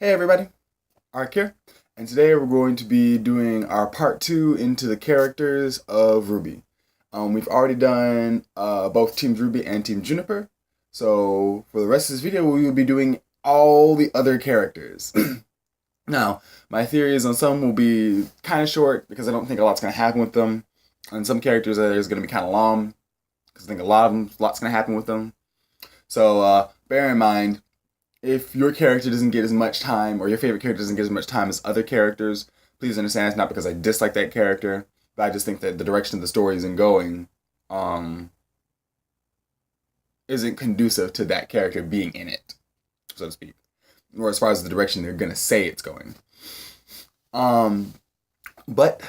Hey everybody, Ark here, and today we're going to be doing our part 2 into the characters of RWBY. We've already done both Team RWBY and Team Juniper, so for the rest of this video we will be doing all the other characters. Now, my theories on some will be kind of short because I don't think a lot's going to happen with them, and some characters there's going to be kind of long because I think a lot's going to happen with them. So bear in mind, if your character doesn't get as much time, or your favorite character doesn't get as much time as other characters, please understand it's not because I dislike that character, but I just think that the direction of the story isn't going isn't conducive to that character being in it, so to speak. Or as far as the direction they're going to say it's going. But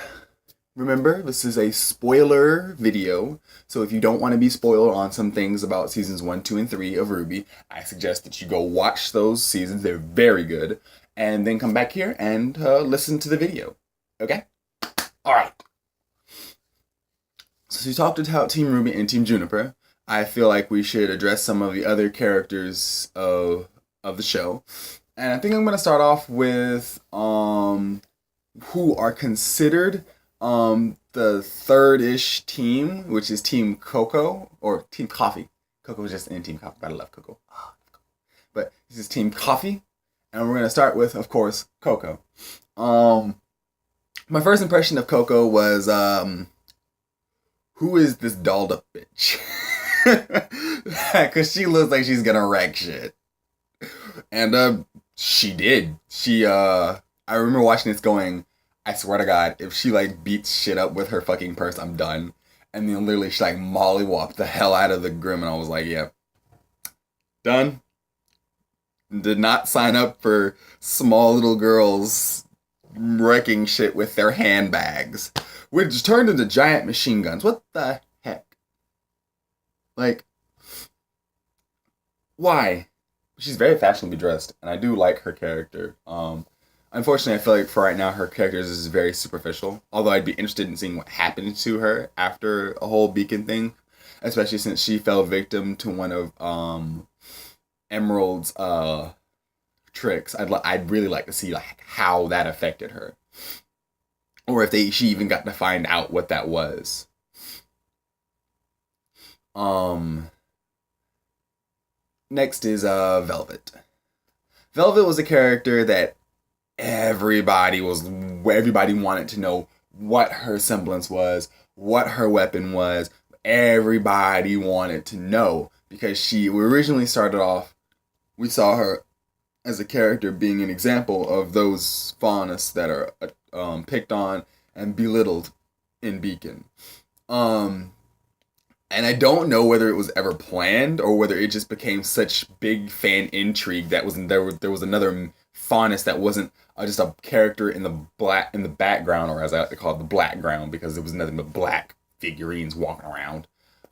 remember, this is a spoiler video, so if you don't want to be spoiled on some things about seasons 1, 2, and 3 of RWBY, I suggest that you go watch those seasons. They're very good. And then come back here and listen to the video. Okay? Alright. So we talked about Team RWBY and Team Juniper. I feel like we should address some of the other characters of the show. And I think I'm going to start off with who are considered the third-ish team, which is Team Cocoa, or Team Coffee. Cocoa is just in Team Coffee, but I love Cocoa. But this is Team Coffee, and we're going to start with, of course, Cocoa. My first impression of Cocoa was, who is this dolled up bitch? Because she looks like she's going to wreck shit. And she did. I remember watching this going, I swear to God, if she like beats shit up with her fucking purse, I'm done. And then literally she like mollywopped the hell out of the Grim, and I was like, yeah, done. Did not sign up for small little girls wrecking shit with their handbags, which turned into giant machine guns. What the heck? Like, why? She's very fashionably dressed, and I do like her character. Unfortunately, I feel like for right now, her character is very superficial. Although I'd be interested in seeing what happened to her after a whole beacon thing, especially since she fell victim to one of Emerald's tricks. I'd really like to see like how that affected her, or if she even got to find out what that was. Next is Velvet. Velvet was a character that everybody wanted to know what her semblance was, what her weapon was. Everybody wanted to know because we originally started off, we saw her as a character being an example of those faunists that are picked on and belittled in Beacon. And I don't know whether it was ever planned or whether it just became such big fan intrigue that there was another faunist that wasn't just a character in the background, or as I like to call it, the blackground, because there was nothing but black figurines walking around.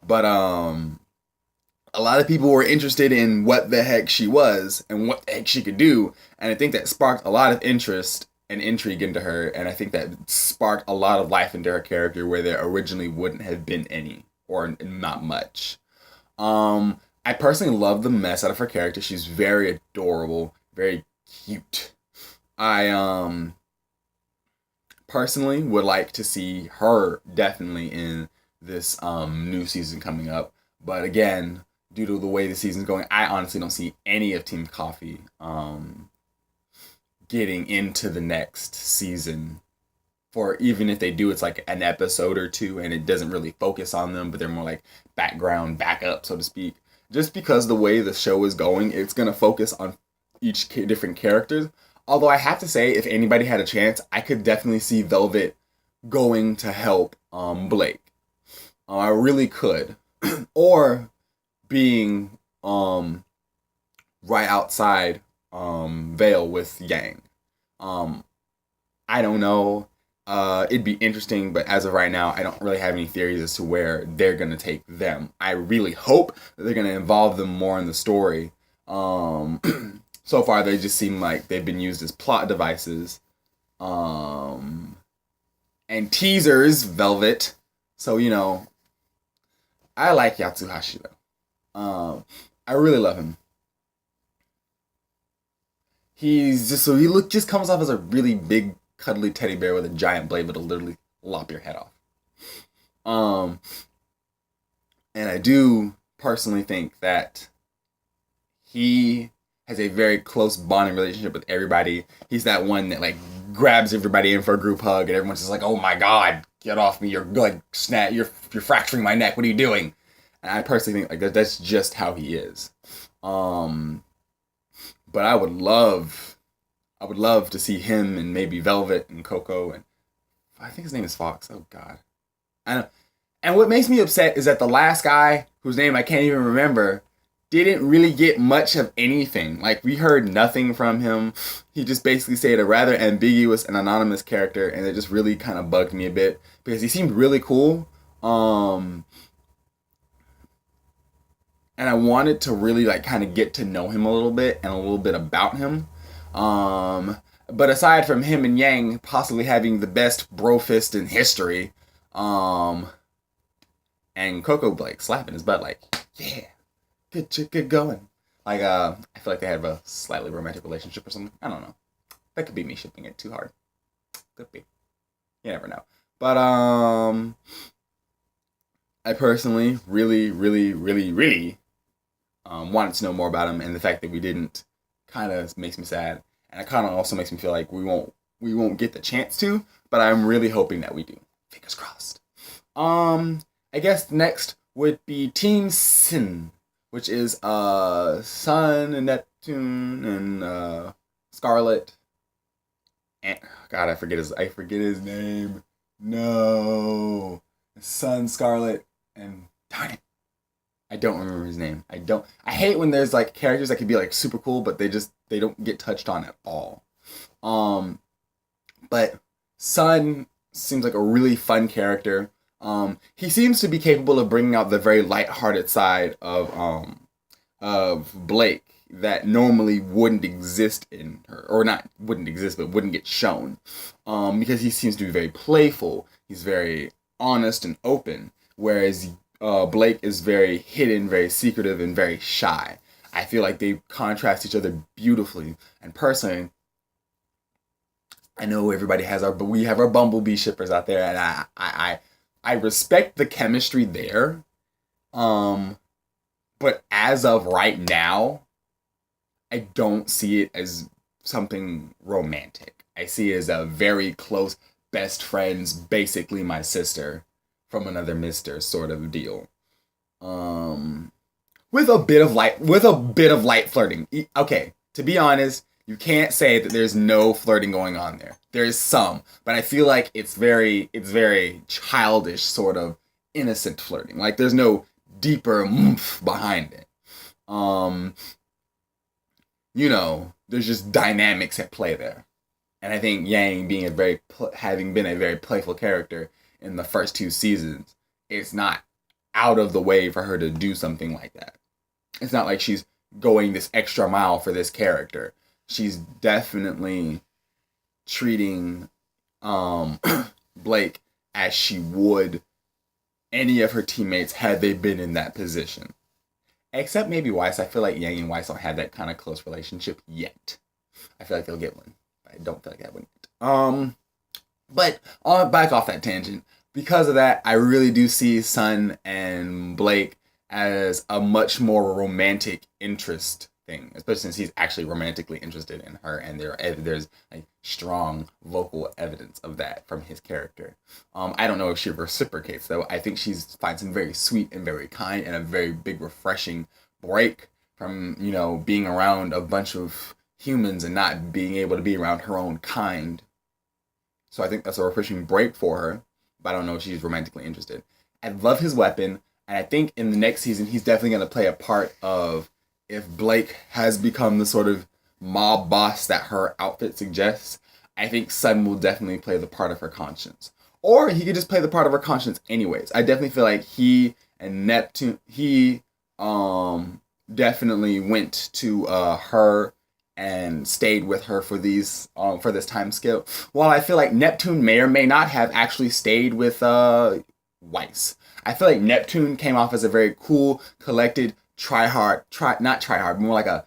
But a lot of people were interested in what the heck she was and what the heck she could do, and I think that sparked a lot of interest and intrigue into her, and I think that sparked a lot of life into her character where there originally wouldn't have been any, or not much. I personally love the mess out of her character. She's very adorable, very cute. I personally would like to see her definitely in this new season coming up. But again, due to the way the season's going, I honestly don't see any of Team Coffee getting into the next season. For even if they do, it's like an episode or two, and it doesn't really focus on them, but they're more like background, backup, so to speak. Just because the way the show is going, it's going to focus on each different characters. Although I have to say, if anybody had a chance, I could definitely see Velvet going to help Blake. I really could. Or being right outside Vale with Yang. I don't know. It'd be interesting, but as of right now, I don't really have any theories as to where they're going to take them. I really hope that they're going to involve them more in the story. So far, they just seem like they've been used as plot devices. And teasers, Velvet. So, I like Yatsuhashi, though. I really love him. he just comes off as a really big cuddly teddy bear with a giant blade that'll literally lop your head off. Um, and I do personally think that he has a very close bonding relationship with everybody. He's that one that like grabs everybody in for a group hug, and everyone's just like, "Oh my god, get off me! You're like you're fracturing my neck. What are you doing?" And I personally think like that's just how he is. Um, but I would love to see him and maybe Velvet and Coco and I think his name is Fox. Oh God, I don't. And what makes me upset is that the last guy, whose name I can't even remember, didn't really get much of anything. Like, we heard nothing from him. He just basically stayed a rather ambiguous and anonymous character, and it just really kind of bugged me a bit because he seemed really cool. And I wanted to really like kind of get to know him a little bit and a little bit about him. But aside from him and Yang possibly having the best bro fist in history, and Coco like slapping his butt like, yeah, good going. Like I feel like they have a slightly romantic relationship or something. I don't know. That could be me shipping it too hard. Could be. You never know. But I personally really wanted to know more about him, and the fact that we didn't kind of makes me sad, and it kind of also makes me feel like we won't get the chance to. But I'm really hoping that we do. Fingers crossed. I guess next would be Team Sin, which is Sun and Neptune and Scarlet. And God, I forget his name. No, Sun, Scarlet, and darn it, I don't remember his name. I hate when there's like characters that could be like super cool, but they don't get touched on at all. But Sun seems like a really fun character. He seems to be capable of bringing out the very lighthearted side of Blake that normally wouldn't exist in her, or not wouldn't exist, but wouldn't get shown. Because he seems to be very playful. He's very honest and open, whereas Blake is very hidden, very secretive, and very shy. I feel like they contrast each other beautifully. And personally, I know everybody has but we have our Bumblebee shippers out there, and I respect the chemistry there. But as of right now, I don't see it as something romantic. I see it as a very close best friends, basically my sister from another mister sort of deal. With a bit of light flirting. Okay, to be honest, you can't say that there's no flirting going on there. There is some, but I feel like it's very childish, sort of innocent flirting. Like there's no deeper oomph behind it. There's just dynamics at play there. And I think Yang being having been a very playful character in the first 2 seasons, it's not out of the way for her to do something like that. It's not like she's going this extra mile for this character. She's definitely treating Blake as she would any of her teammates had they been in that position. Except maybe Weiss. I feel like Yang and Weiss don't have that kind of close relationship yet. I feel like they'll get one. I don't feel like that one. But back off that tangent. Because of that, I really do see Sun and Blake as a much more romantic interest thing, especially since he's actually romantically interested in her, and there's like strong vocal evidence of that from his character. I don't know if she reciprocates though. I think she finds him very sweet and very kind, and a very big refreshing break from being around a bunch of humans and not being able to be around her own kind. So I think that's a refreshing break for her, but I don't know if she's romantically interested. I love his weapon, and I think in the next season he's definitely going to play a part of, if Blake has become the sort of mob boss that her outfit suggests, I think Sun will definitely play the part of her conscience. Or he could just play the part of her conscience anyways. I definitely feel like he and Neptune, he definitely went to her and stayed with her for this time scale. While I feel like Neptune may or may not have actually stayed with Weiss. I feel like Neptune came off as a very cool, collected, more like a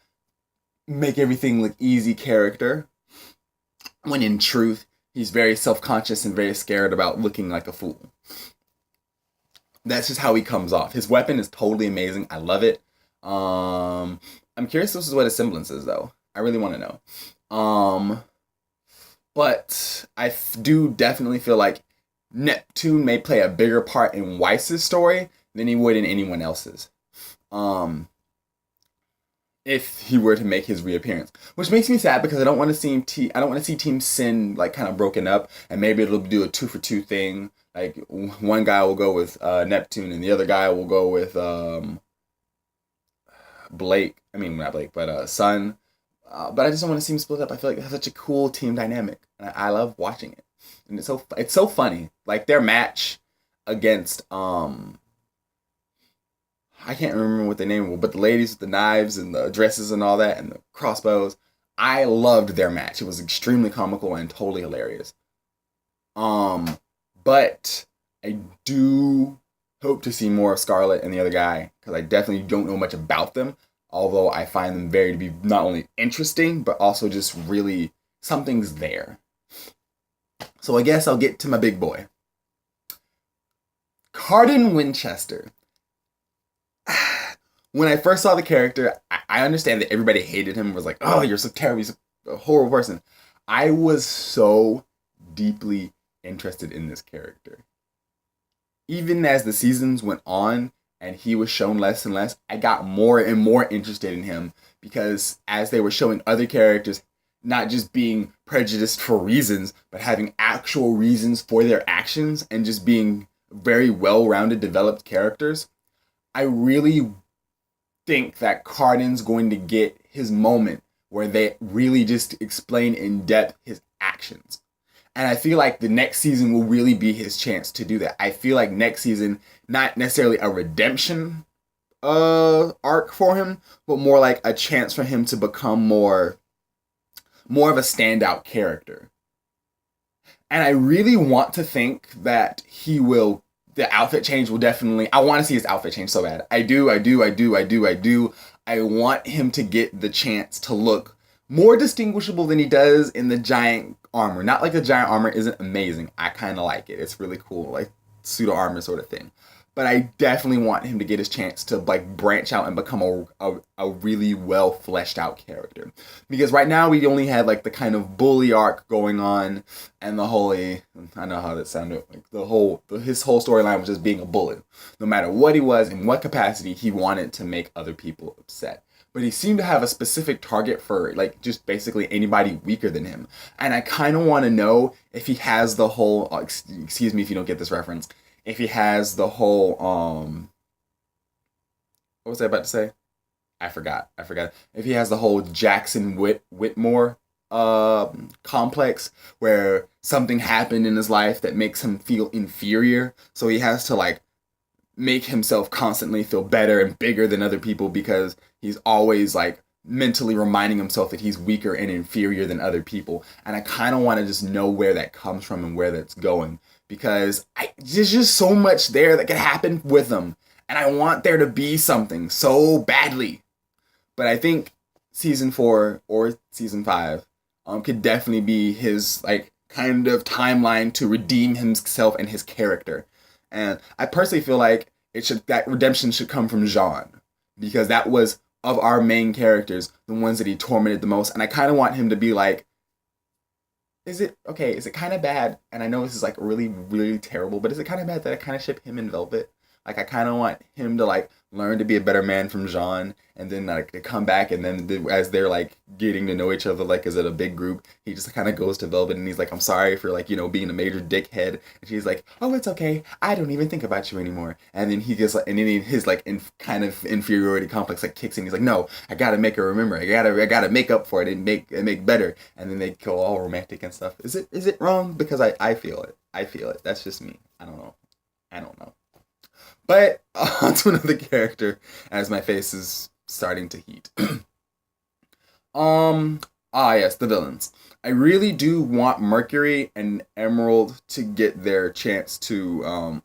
make everything look easy character, when in truth, he's very self-conscious and very scared about looking like a fool. That's just how he comes off. His weapon is totally amazing. I love it. I'm curious this is what his semblance is, though. I really want to know. But do definitely feel like Neptune may play a bigger part in Weiss's story than he would in anyone else's. If he were to make his reappearance, which makes me sad because I don't want to see Team Sin like kind of broken up, and maybe it'll do a 2-for-2 thing. Like one guy will go with Neptune, and the other guy will go with Blake. I mean, not Blake, but Sun. But I just don't want to see him split up. I feel like that's such a cool team dynamic, and I love watching it. And it's so funny. Like their match against I can't remember what the name was, but the ladies with the knives and the dresses and all that and the crossbows. I loved their match. It was extremely comical and totally hilarious. But I do hope to see more of Scarlet and the other guy because I definitely don't know much about them. Although I find them to be not only interesting but also just really something's there. So I guess I'll get to my big boy, Cardin Winchester. When I first saw the character, I understand that everybody hated him, was like, oh, you're so terrible, you're a horrible person. I was so deeply interested in this character. Even as the seasons went on and he was shown less and less, I got more and more interested in him because as they were showing other characters, not just being prejudiced for reasons, but having actual reasons for their actions and just being very well-rounded, developed characters, I really think that Cardin's going to get his moment where they really just explain in depth his actions. And I feel like the next season will really be his chance to do that. I feel like next season, not necessarily a redemption arc for him, but more like a chance for him to become more of a standout character. And I really want to think that the outfit change will definitely, I want to see his outfit change so bad. I do. I want him to get the chance to look more distinguishable than he does in the giant armor. Not like the giant armor isn't amazing. I kind of like it. It's really cool, like pseudo armor sort of thing. But I definitely want him to get his chance to like branch out and become a really well fleshed out character. Because right now we only had like the kind of bully arc going on, and I know how that sounded. Like his whole storyline was just being a bully. No matter what he was, in what capacity, he wanted to make other people upset. But he seemed to have a specific target for like just basically anybody weaker than him. And I kind of want to know if he has the whole. Excuse me if you don't get this reference. If he has the whole, what was I about to say? I forgot. If he has the whole Jackson Whitmore complex where something happened in his life that makes him feel inferior, so he has to like make himself constantly feel better and bigger than other people because he's always like mentally reminding himself that he's weaker and inferior than other people. And I kind of want to just know where that comes from and where that's going. Because there's just so much there that could happen with him. And I want there to be something so badly. But I think season 4 or season 5 could definitely be his like kind of timeline to redeem himself and his character. And I personally feel like that redemption should come from Jean. Because that was, of our main characters, the ones that he tormented the most. And I kind of want him to be like, is it kind of bad? And I know this is like really, really terrible, but is it kind of bad that I kind of ship him and Velvet? Like I kind of want him to like learn to be a better man from Jean, and then like to come back, and then as they're like getting to know each other, like as a big group, he just kind of goes to Velvet and he's like, I'm sorry for like, being a major dickhead. And she's like, oh, it's okay. I don't even think about you anymore. And then he gets like, and then his like kind of inferiority complex like kicks in. He's like, no, I gotta make her remember. I gotta make up for it and make better. And then they go all romantic and stuff. Is it wrong? Because I feel it. I feel it. That's just me. I don't know. But onto another character, as my face is starting to heat. Yes, the villains. I really do want Mercury and Emerald to get their chance to.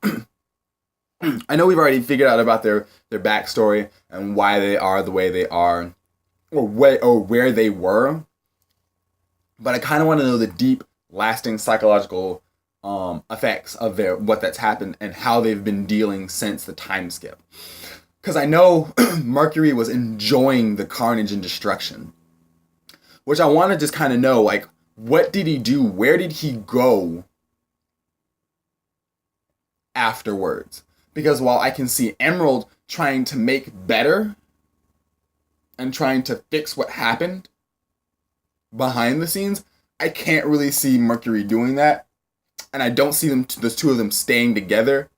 I know we've already figured out about their backstory and why they are the way they are, or where they were, but I kind of want to know the deep, lasting psychological effects of their what that's happened and how they've been dealing since the time skip. Because I know Mercury was enjoying the carnage and destruction, which I want to just kind of know, like, what did he do? Where did he go afterwards? Because while I can see Emerald trying to make better and trying to fix what happened behind the scenes, I can't really see Mercury doing that. And I don't see the two of them staying together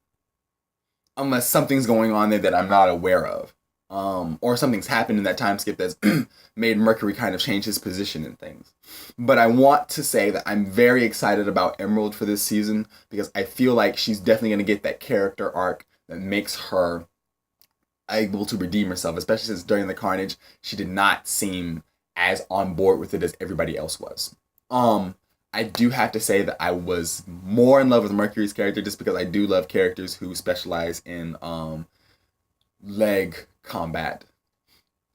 unless something's going on there that I'm not aware of. Or something's happened in that time skip that's made Mercury kind of change his position and things. But I want to say that I'm very excited about Emerald for this season because I feel like she's definitely going to get that character arc that makes her able to redeem herself, especially since during the carnage, she did not seem as on board with it as everybody else was. I do have to say that I was more in love with Mercury's character just because I do love characters who specialize in leg combat,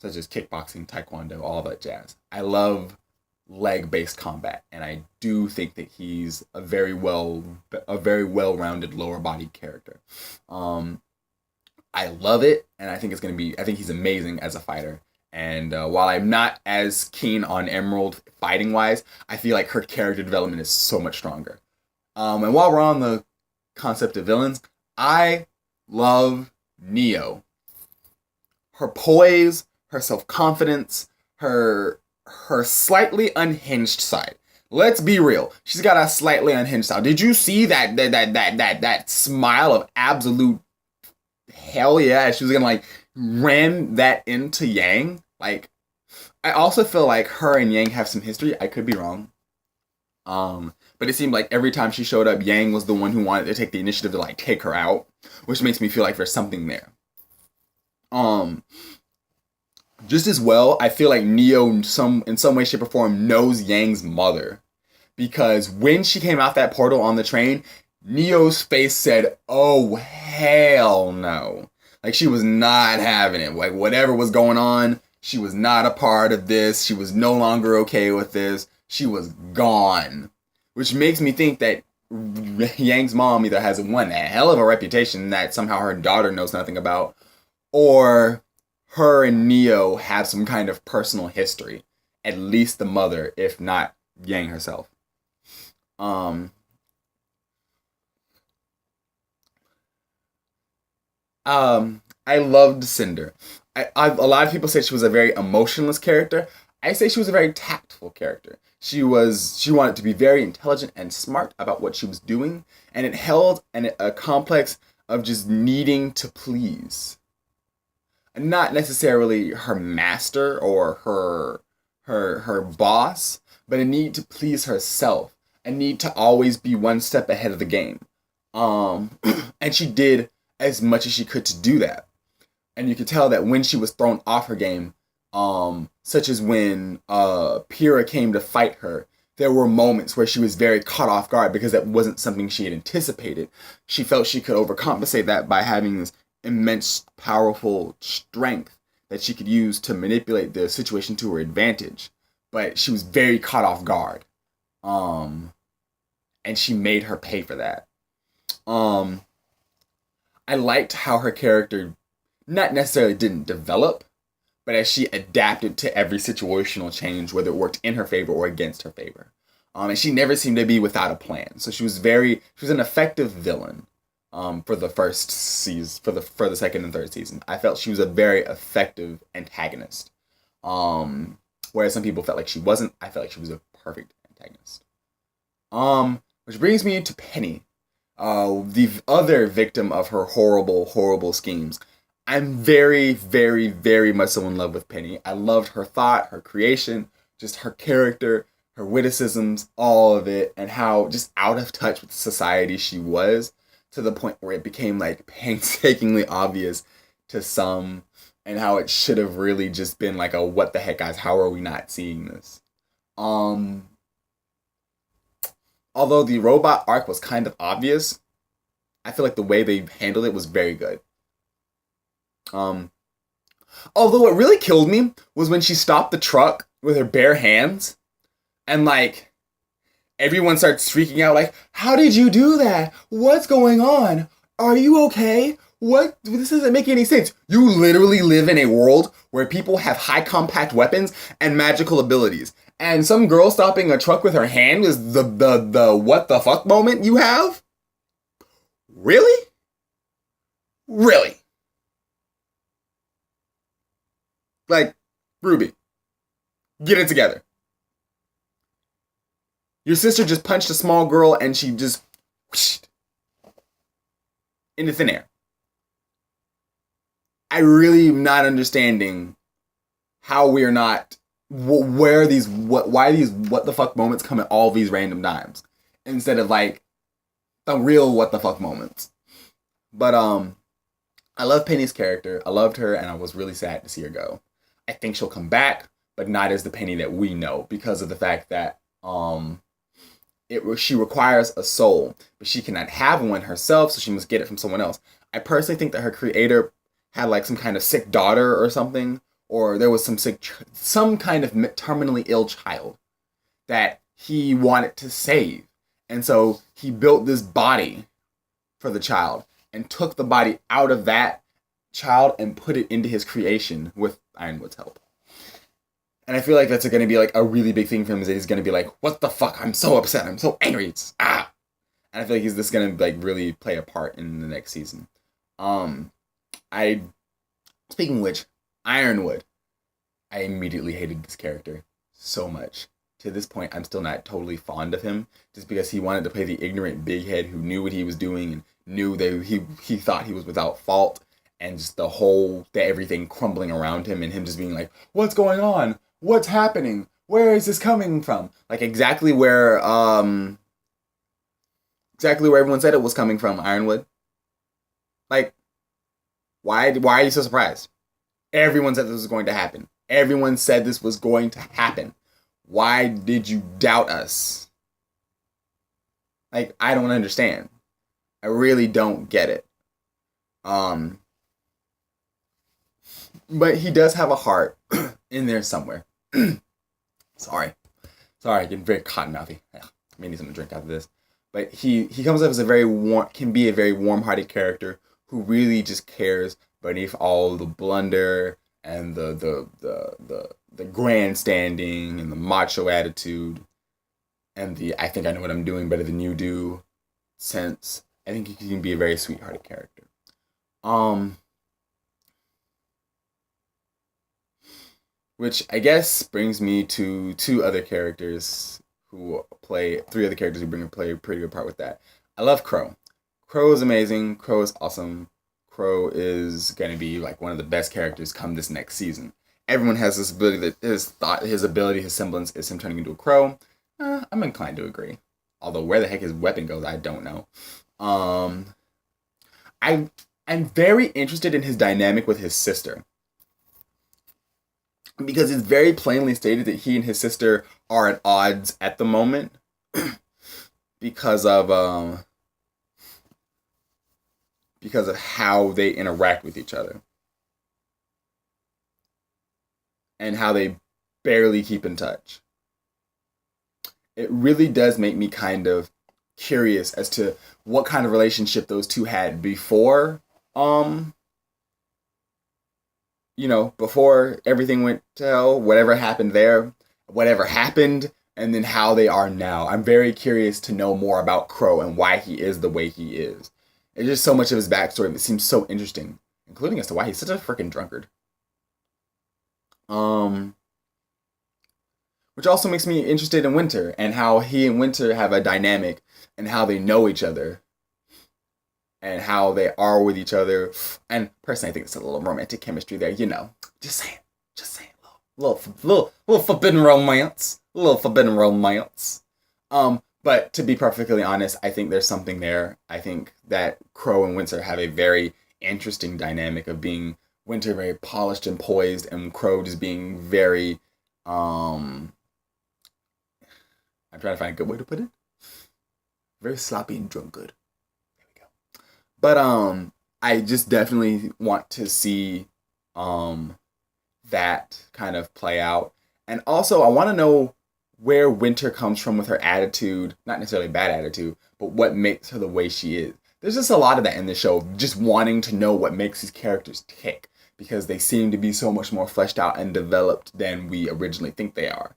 such as kickboxing, taekwondo, all that jazz. I love leg-based combat, and I do think that he's a very well-rounded lower body character. I love it, and I think I think he's amazing as a fighter. And while I'm not as keen on Emerald fighting wise, I feel like her character development is so much stronger. And while we're on the concept of villains, I love Neo. Her poise, her self-confidence, her slightly unhinged side. Let's be real. She's got a slightly unhinged side. Did you see that smile of absolute hell yeah? She was gonna like ram that into Yang. Like, I also feel like her and Yang have some history. I could be wrong. But it seemed like every time she showed up, Yang was the one who wanted to take the initiative to like take her out, which makes me feel like there's something there. Just as well, I feel like Neo in some way, shape, or form knows Yang's mother. Because when she came out that portal on the train, Neo's face said, "Oh, hell no." Like, she was not having it. Like, whatever was going on, she was not a part of this. She was no longer okay with this. She was gone. Which makes me think that Yang's mom either has one hell of a reputation that somehow her daughter knows nothing about, or her and Neo have some kind of personal history. At least the mother, if not Yang herself. I loved Cinder. A lot of people say she was a very emotionless character. I say she was a very tactful character. She wanted to be very intelligent and smart about what she was doing, and it held a complex of just needing to please. Not necessarily her master or her boss, but a need to please herself, a need to always be one step ahead of the game. And she did as much as she could to do that. And you could tell that when she was thrown off her game, such as when Pyrrha came to fight her, there were moments where she was very caught off guard because that wasn't something she had anticipated. She felt she could overcompensate that by having this immense, powerful strength that she could use to manipulate the situation to her advantage. But she was very caught off guard. And she made her pay for that. I liked how her character not necessarily didn't develop, but as she adapted to every situational change, whether it worked in her favor or against her favor. And she never seemed to be without a plan. So she was an effective villain for the first season, for the second and third season. I felt she was a very effective antagonist. Whereas some people felt like she wasn't. I felt like she was a perfect antagonist. Which brings me to Penny, the other victim of her horrible, horrible schemes. I'm very, very, very much so in love with Penny. I loved her thought, her creation, just her character, her witticisms, all of it, and how just out of touch with society she was, to the point where it became like painstakingly obvious to some, and how it should have really just been like a what the heck, guys, how are we not seeing this? Although the robot arc was kind of obvious, I feel like the way they handled it was very good. Although what really killed me was when she stopped the truck with her bare hands and like everyone starts freaking out like, how did you do that? What's going on? Are you okay? What? This doesn't make any sense. You literally live in a world where people have high compact weapons and magical abilities. And some girl stopping a truck with her hand is the what the fuck moment you have? Really? Really? Like, RWBY, get it together. Your sister just punched a small girl and she just whoosh, into thin air. I really am not understanding how we are not, where these, why these what the fuck moments come at all these random times instead of like the real what the fuck moments. But I love Penny's character. I loved her and I was really sad to see her go. I think she'll come back, but not as the Penny that we know because of the fact that she requires a soul, but she cannot have one herself, so she must get it from someone else. I personally think that her creator had like some kind of sick daughter or something, or there was some kind of terminally ill child that he wanted to save. And so he built this body for the child and took the body out of that child and put it into his creation with Ironwood's help. And I feel like that's going to be like a really big thing for him is that he's going to be like, what the fuck? I'm so upset. I'm so angry. And I feel like this is going to like really play a part in the next season. Speaking of which, Ironwood, I immediately hated this character so much. To this point, I'm still not totally fond of him just because he wanted to play the ignorant big head who knew what he was doing and knew that he thought he was without fault, and just everything crumbling around him and him just being like, what's going on? What's happening? Where is this coming from? Like exactly where everyone said it was coming from, Ironwood. Like, why are you so surprised? Everyone said this was going to happen. Everyone said this was going to happen. Why did you doubt us? Like, I don't understand. I really don't get it. But he does have a heart in there somewhere. Sorry, getting very cotton-mouthy. I may need something to drink after this. But he comes up as can be a very warm-hearted character who really just cares beneath all the blunder and the grandstanding and the macho attitude and the I think I know what I'm doing better than you do sense. I think he can be a very sweet-hearted character. Which I guess brings me to three other characters who play a pretty good part with that. I love Crow. Crow is amazing. Crow is awesome. Crow is going to be like one of the best characters come this next season. Everyone has this ability that his semblance is him turning into a crow. I'm inclined to agree. Although where the heck his weapon goes, I don't know. I'm very interested in his dynamic with his sister. Because it's very plainly stated that he and his sister are at odds at the moment because of how they interact with each other and how they barely keep in touch. It really does make me kind of curious as to what kind of relationship those two had before before everything went to hell, whatever happened there, whatever happened, and then how they are now. I'm very curious to know more about Crow and why he is the way he is. It's just so much of his backstory that seems so interesting, including as to why he's such a freaking drunkard. Which also makes me interested in Winter and how he and Winter have a dynamic and how they know each other. And how they are with each other. And personally, I think it's a little romantic chemistry there, Just saying. Little forbidden romance. But to be perfectly honest, I think there's something there. I think that Crow and Winter have a very interesting dynamic of being Winter very polished and poised, and Crow just being very, I'm trying to find a good way to put it. Very sloppy and drunk good. But I just definitely want to see that kind of play out. And also, I want to know where Winter comes from with her attitude, not necessarily bad attitude, but what makes her the way she is. There's just a lot of that in the show, just wanting to know what makes these characters tick, because they seem to be so much more fleshed out and developed than we originally think they are.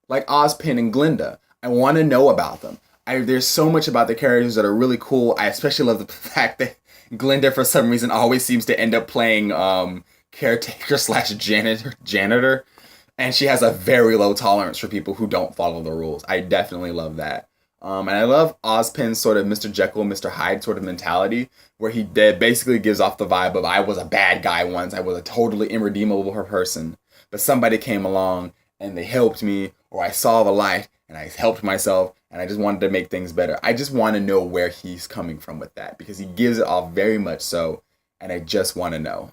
Like Ospin and Glinda. I want to know about them. There's so much about the characters that are really cool. I especially love the fact that Glinda, for some reason, always seems to end up playing caretaker slash janitor, and she has a very low tolerance for people who don't follow the rules. I definitely love that. And I love Ozpin's sort of Mr. Jekyll, Mr. Hyde sort of mentality, where he basically gives off the vibe of, I was a bad guy once, I was a totally irredeemable person, but somebody came along and they helped me, or I saw the light and I helped myself, and I just wanted to make things better. I just want to know where he's coming from with that, because he gives it off very much so, and I just want to know.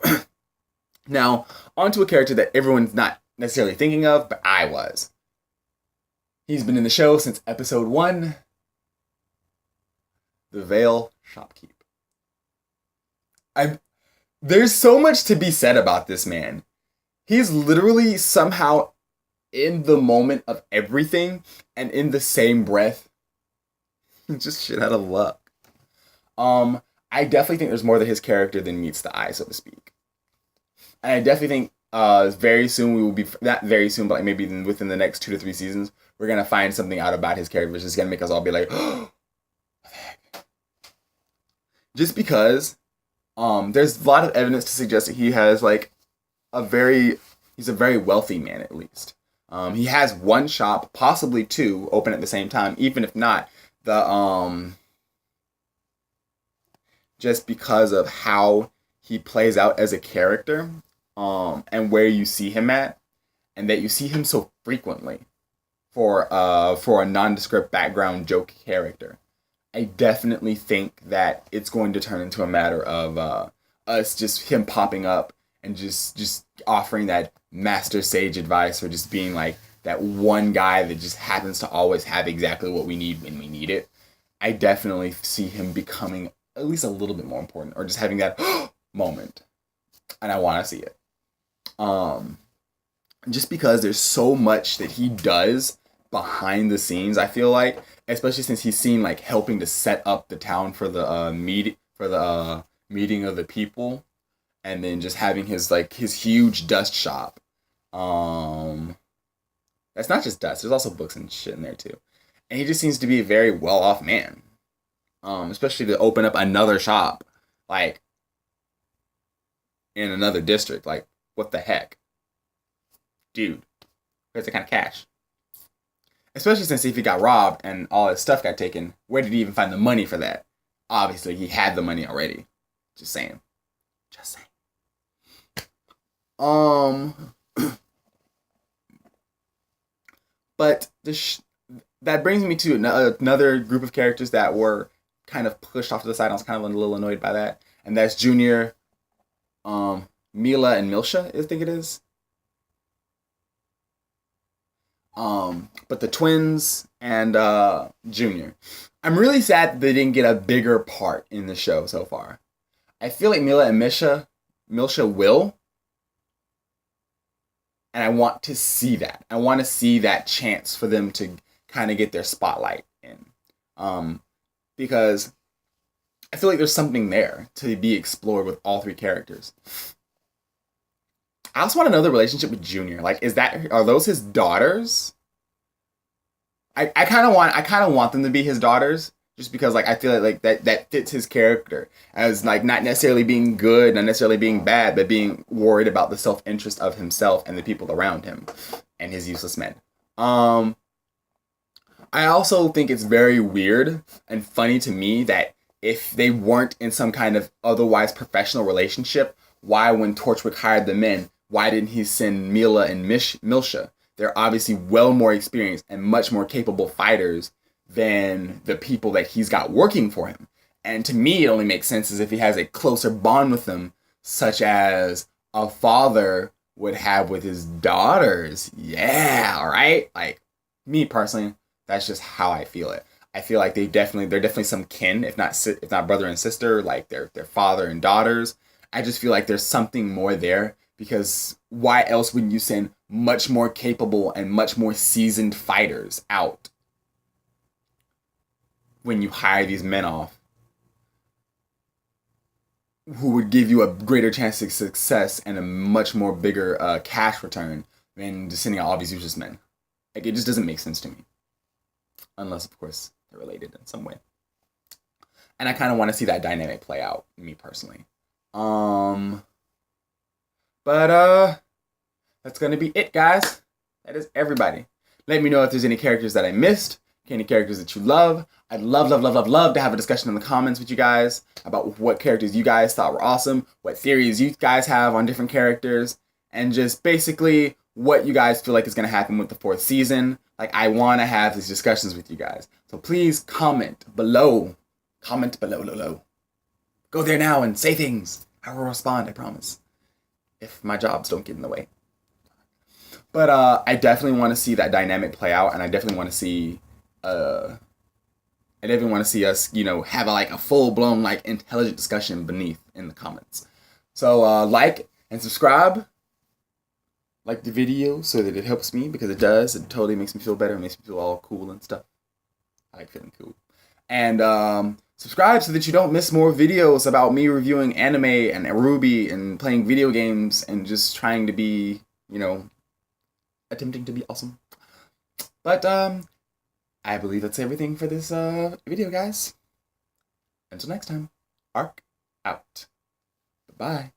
Now, onto a character that everyone's not necessarily thinking of, but I was. He's been in the show since episode 1. The Veil Shopkeep. There's so much to be said about this man. He's literally somehow in the moment of everything, and in the same breath, just shit out of luck. I definitely think there's more to his character than meets the eye, so to speak. And I definitely think very soon we will be, not very soon, but like maybe within the next 2 to 3 seasons, we're going to find something out about his character, which is going to make us all be like, oh, what the heck? Just because there's a lot of evidence to suggest that he has like he's a very wealthy man, at least. He has 1 shop, possibly 2, open at the same time, even if not. Just because of how he plays out as a character, and where you see him at, and that you see him so frequently for a nondescript background joke character. I definitely think that it's going to turn into a matter of just him popping up and just offering that master sage advice, or just being like that one guy that just happens to always have exactly what we need when we need it. I definitely see him becoming at least a little bit more important, or just having that moment. And I want to see it. Just because there's so much that he does behind the scenes, I feel like, especially since he's seen like helping to set up the town for the meeting of the people, and then just having his huge dust shop. That's not just dust. There's also books and shit in there too. And he just seems to be a very well-off man. Especially to open up another shop, like, in another district. Like, what the heck? Dude, where's the kind of cash? Especially since if he got robbed and all his stuff got taken, where did he even find the money for that? Obviously, he had the money already. Just saying. Just saying. But that brings me to another group of characters that were kind of pushed off to the side. I was kind of a little annoyed by that. And that's Junior, Mila, and Milsha, I think it is. But the twins and Junior. I'm really sad that they didn't get a bigger part in the show so far. I feel like Mila and Milsha will. And I want to see that. I want to see that chance for them to kind of get their spotlight in. Because I feel like there's something there to be explored with all 3 characters. I also want another relationship with Junior. Like, are those his daughters? I kind of want them to be his daughters, just because like I feel like that fits his character as like not necessarily being good, not necessarily being bad, but being worried about the self-interest of himself and the people around him and his useless men. I also think it's very weird and funny to me that if they weren't in some kind of otherwise professional relationship, why, when Torchwick hired the men, why didn't he send Mila and Milsha? They're obviously well more experienced and much more capable fighters than the people that he's got working for him. And to me, it only makes sense as if he has a closer bond with them, such as a father would have with his daughters. Yeah, all right? Like, me personally, that's just how I feel it. I feel like they're definitely some kin, if not brother and sister, like they're father and daughters. I just feel like there's something more there, because why else wouldn't you send much more capable and much more seasoned fighters out when you hire these men off who would give you a greater chance of success and a much more bigger cash return than just sending out all these useless men? Like, it just doesn't make sense to me. Unless, of course, they're related in some way. And I kind of want to see that dynamic play out, me personally. But that's gonna be it, guys. That is everybody. Let me know if there's any characters that I missed, any characters that you love. I'd love to have a discussion in the comments with you guys about what characters you guys thought were awesome, what theories you guys have on different characters, and just basically what you guys feel like is gonna happen with the 4th season. Like, I want to have these discussions with you guys. So please comment below. Comment below. Go there now and say things. I will respond, I promise. If my jobs don't get in the way. But I definitely want to see that dynamic play out, and I definitely want to see us, have a full-blown, intelligent discussion beneath in the comments. So like and subscribe. Like the video so that it helps me, because it does. It totally makes me feel better. It makes me feel all cool and stuff. I like feeling cool. And subscribe so that you don't miss more videos about me reviewing anime and RWBY and playing video games and just trying to be, attempting to be awesome. But I believe that's everything for this video, guys. Until next time, Arc out. Bye-bye.